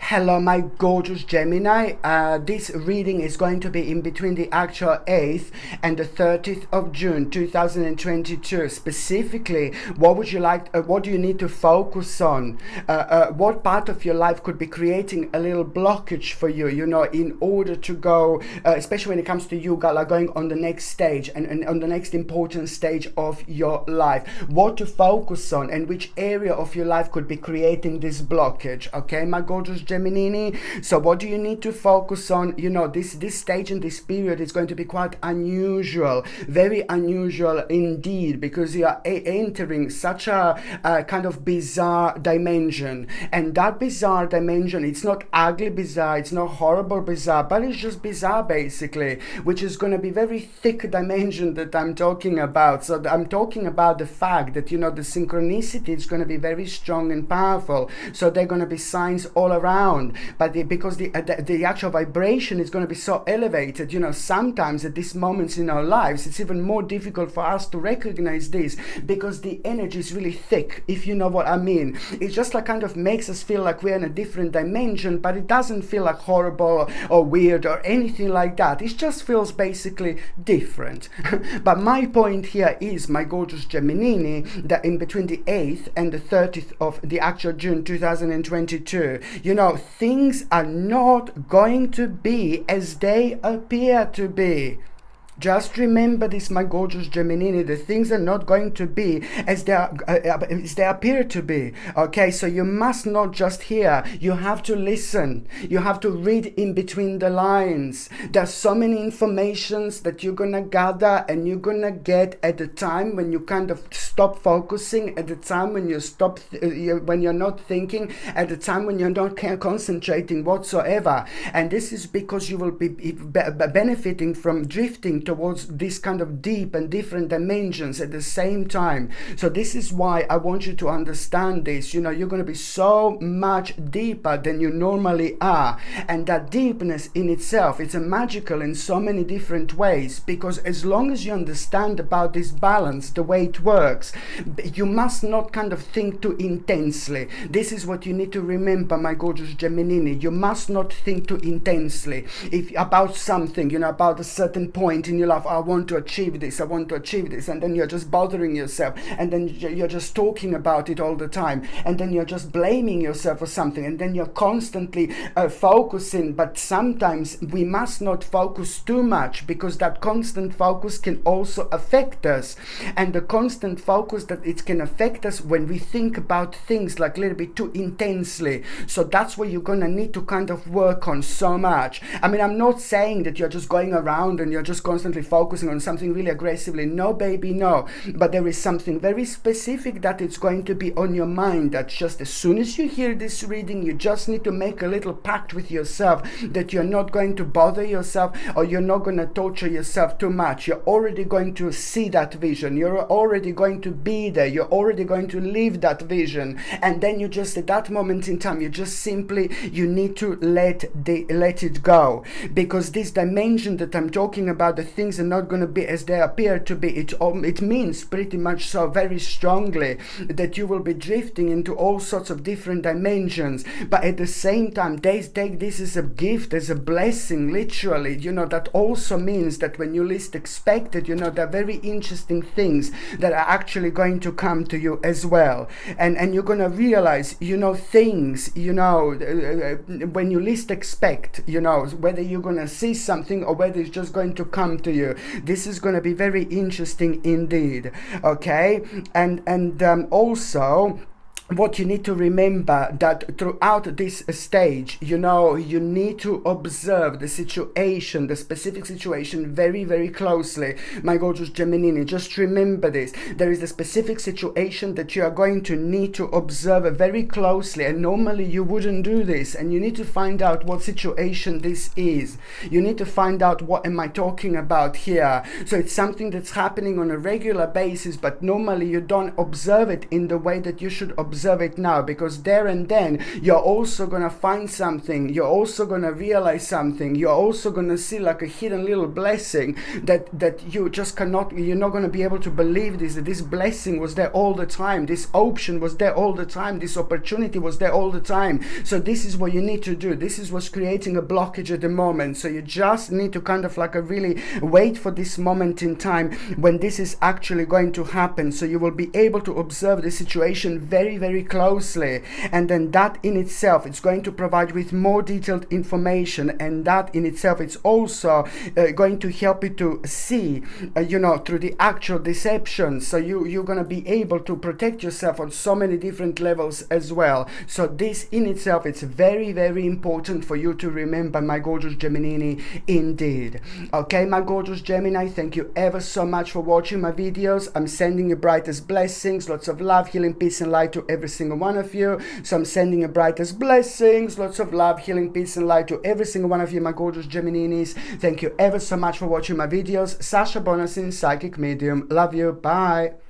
Hello, my gorgeous Gemini. This reading is going to be in between the actual 8th and the 30th of June 2022. Specifically, what would you like, what do you need to focus on? What part of your life could be creating a little blockage for you, in order to go, especially when it comes to you, Gala, going on the next stage and on the next important stage of your life. What to focus on and which area of your life could be creating this blockage, okay, my gorgeous Gemini? So what do you need to focus on? This stage and this period is going to be quite unusual, very unusual indeed, because you are entering such a kind of bizarre dimension. And that bizarre dimension, it's not ugly bizarre, it's not horrible bizarre, but it's just bizarre basically, which is going to be very thick dimension that I'm talking about. So I'm talking about the fact that, the synchronicity is going to be very strong and powerful. So there are going to be signs all around, but because the actual vibration is going to be so elevated, sometimes at these moments in our lives, it's even more difficult for us to recognize this because the energy is really thick, if you know what I mean. It just kind of makes us feel like we're in a different dimension, but it doesn't feel like horrible or weird or anything like that. It just feels basically different. But my point here is, my gorgeous Gemini, that in between the 8th and the 30th of the actual June 2022, things are not going to be as they appear to be. Just remember this, my gorgeous Gemini. The things are not going to be as they appear to be. Okay, so you must not just hear. You have to listen. You have to read in between the lines. There's so many informations that you're gonna gather and you're gonna get at the time when you kind of stop focusing, at the time when you stop, when you're not thinking, at the time when you're not concentrating whatsoever. And this is because you will be benefiting from drifting towards this kind of deep and different dimensions at the same time. So this is why I want you to understand this. You're going to be so much deeper than you normally are, and that deepness in itself, it's a magical in so many different ways, because as long as you understand about this balance, the way it works, you must not kind of think too intensely. This is what you need to remember, my gorgeous Gemini. You must not think too intensely about something, about a certain point in your life. I want to achieve this, I want to achieve this, and then you're just bothering yourself, and then you're just talking about it all the time, and then you're just blaming yourself for something, and then you're constantly focusing. But sometimes we must not focus too much, because that constant focus can also affect us, and the constant focus that it can affect us when we think about things like a little bit too intensely. So that's what you're gonna need to kind of work on so much. I mean, I'm not saying that you're just going around and you're just constantly focusing on something really aggressively. No, baby, no. But there is something very specific that it's going to be on your mind, that just as soon as you hear this reading, you just need to make a little pact with yourself that you're not going to bother yourself, or you're not going to torture yourself too much. You're already going to see that vision. You're already going to be there. You're already going to live that vision. And then you just, at that moment in time, you just simply, you need to let it go. Because this dimension that I'm talking about, the things are not going to be as they appear to be. It means pretty much so very strongly that you will be drifting into all sorts of different dimensions, but at the same time they take this as a gift, as a blessing, literally. That also means that when you least expect it, there are very interesting things that are actually going to come to you as well, and you're going to realize things when you least expect, whether you're going to see something or whether it's just going to come to you. This is going to be very interesting indeed. Okay, and also, what you need to remember, that throughout this stage, you need to observe the situation, the specific situation, very, very closely, my gorgeous Gemini. Just remember this. There is a specific situation that you are going to need to observe very closely, and normally you wouldn't do this, and you need to find out what situation this is. You need to find out what am I talking about here. So it's something that's happening on a regular basis, but normally you don't observe it in the way that you should observe observe it now, because there and then you're also going to find something, you're also going to realize something, you're also going to see like a hidden little blessing that you just cannot, you're not going to be able to believe this, that this blessing was there all the time, this option was there all the time, this opportunity was there all the time. So this is what you need to do. This is what's creating a blockage at the moment. So you just need to kind of like really wait for this moment in time when this is actually going to happen. So you will be able to observe the situation very, very closely, and then that in itself, it's going to provide with more detailed information, and that in itself, it's also going to help you to see, through the actual deception. So you're going to be able to protect yourself on so many different levels as well. So this in itself, it's very, very important for you to remember, my gorgeous Gemini, indeed. Okay, my gorgeous Gemini, thank you ever so much for watching my videos. I'm sending you brightest blessings, lots of love, healing, peace and light to every single one of you. So I'm sending you brightest blessings, lots of love, healing, peace and light to every single one of you, my gorgeous Geminis. Thank you ever so much for watching my videos. Sasha Bonasin, Psychic Medium. Love you. Bye.